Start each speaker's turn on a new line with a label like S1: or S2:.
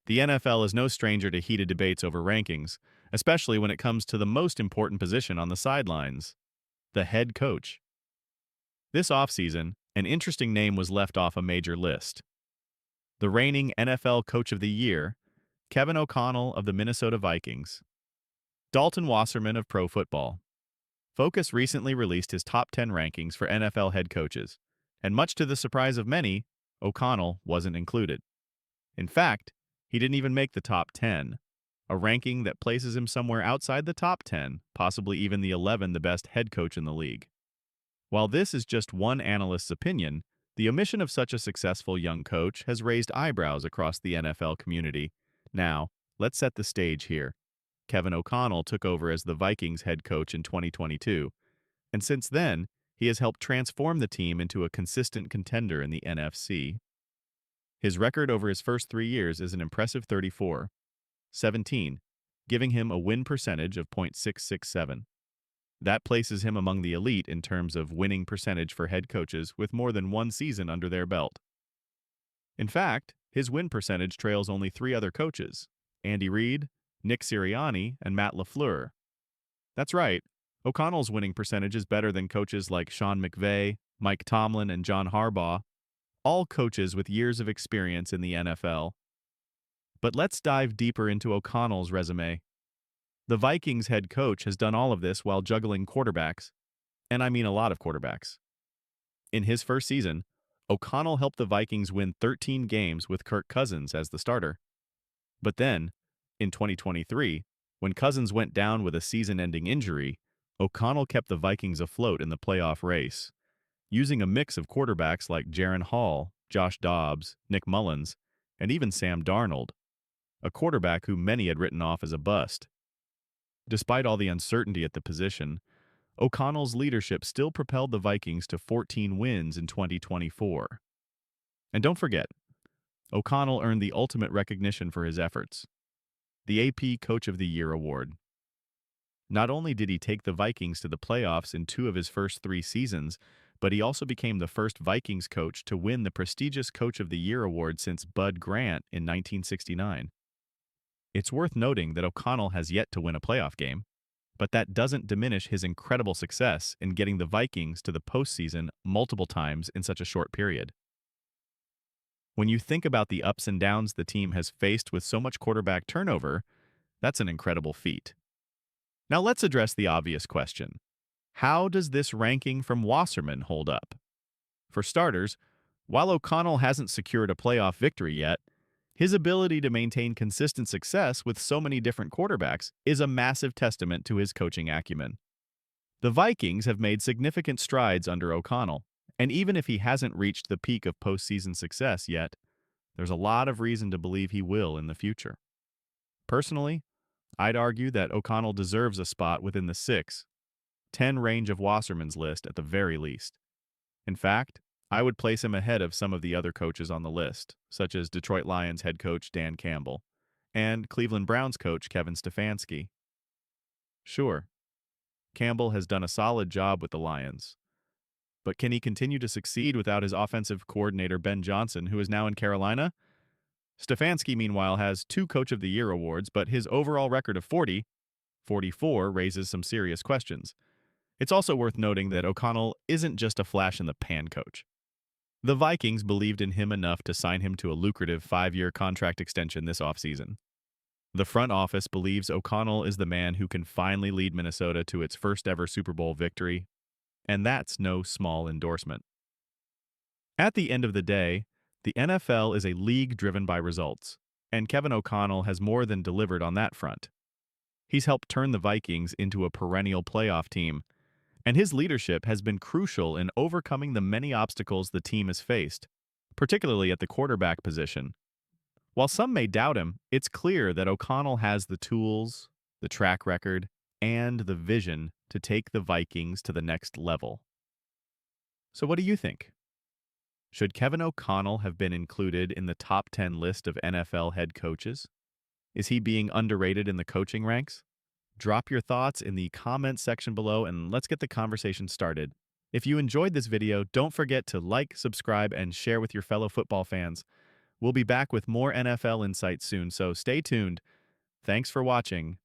S1: The NFL is no stranger to heated debates over rankings, especially when it comes to the most important position on the sidelines, the head coach. This offseason, an interesting name was left off a major list. The reigning NFL Coach of the Year, Kevin O'Connell of the Minnesota Vikings. Dalton Wasserman of Pro Football. Focus recently released his top 10 rankings for NFL head coaches, and much to the surprise of many, O'Connell wasn't included. In fact, he didn't even make the top 10, a ranking that places him somewhere outside the top 10, possibly even the 11 the best head coach in the league. While this is just one analyst's opinion, the omission of such a successful young coach has raised eyebrows across the NFL community. Now, let's set the stage here. Kevin O'Connell took over as the Vikings head coach in 2022, and since then, he has helped transform the team into a consistent contender in the NFC. His record over his first 3 years is an impressive 34-17, giving him a win percentage of .667. That places him among the elite in terms of winning percentage for head coaches with more than one season under their belt. In fact, his win percentage trails only 3 other coaches: Andy Reid, Nick Sirianni, and Matt LaFleur. That's right, O'Connell's winning percentage is better than coaches like Sean McVay, Mike Tomlin, and John Harbaugh, all coaches with years of experience in the NFL. But let's dive deeper into O'Connell's resume. The Vikings head coach has done all of this while juggling quarterbacks, and I mean a lot of quarterbacks. In his first season, O'Connell helped the Vikings win 13 games with Kirk Cousins as the starter. But then, in 2023, when Cousins went down with a season-ending injury, O'Connell kept the Vikings afloat in the playoff race, using a mix of quarterbacks like Jaren Hall, Josh Dobbs, Nick Mullins, and even Sam Darnold, a quarterback who many had written off as a bust. Despite all the uncertainty at the position, O'Connell's leadership still propelled the Vikings to 14 wins in 2024. And don't forget, O'Connell earned the ultimate recognition for his efforts, the AP Coach of the Year award. Not only did he take the Vikings to the playoffs in 2 of his first 3 seasons, but he also became the first Vikings coach to win the prestigious Coach of the Year award since Bud Grant in 1969. It's worth noting that O'Connell has yet to win a playoff game, but that doesn't diminish his incredible success in getting the Vikings to the postseason multiple times in such a short period. When you think about the ups and downs the team has faced with so much quarterback turnover, that's an incredible feat. Now let's address the obvious question. How does this ranking from Wasserman hold up? For starters, while O'Connell hasn't secured a playoff victory yet, his ability to maintain consistent success with so many different quarterbacks is a massive testament to his coaching acumen. The Vikings have made significant strides under O'Connell, and even if he hasn't reached the peak of postseason success yet, there's a lot of reason to believe he will in the future. Personally, I'd argue that O'Connell deserves a spot within the 6-10 range of Wasserman's list at the very least. In fact, I would place him ahead of some of the other coaches on the list, such as Detroit Lions head coach Dan Campbell and Cleveland Browns coach Kevin Stefanski. Sure, Campbell has done a solid job with the Lions, but can he continue to succeed without his offensive coordinator Ben Johnson, who is now in Carolina? Stefanski, meanwhile, has 2 Coach of the Year awards, but his overall record of 40-44 raises some serious questions. It's also worth noting that O'Connell isn't just a flash-in-the-pan coach. The Vikings believed in him enough to sign him to a lucrative 5-year contract extension this offseason. The front office believes O'Connell is the man who can finally lead Minnesota to its first-ever Super Bowl victory, and that's no small endorsement. At the end of the day, the NFL is a league driven by results, and Kevin O'Connell has more than delivered on that front. He's helped turn the Vikings into a perennial playoff team, and his leadership has been crucial in overcoming the many obstacles the team has faced, particularly at the quarterback position. While some may doubt him, it's clear that O'Connell has the tools, the track record, and the vision to take the Vikings to the next level. So what do you think? Should Kevin O'Connell have been included in the top 10 list of NFL head coaches? Is he being underrated in the coaching ranks? Drop your thoughts in the comments section below and let's get the conversation started. If you enjoyed this video, don't forget to like, subscribe, and share with your fellow football fans. We'll be back with more NFL insights soon, so stay tuned. Thanks for watching.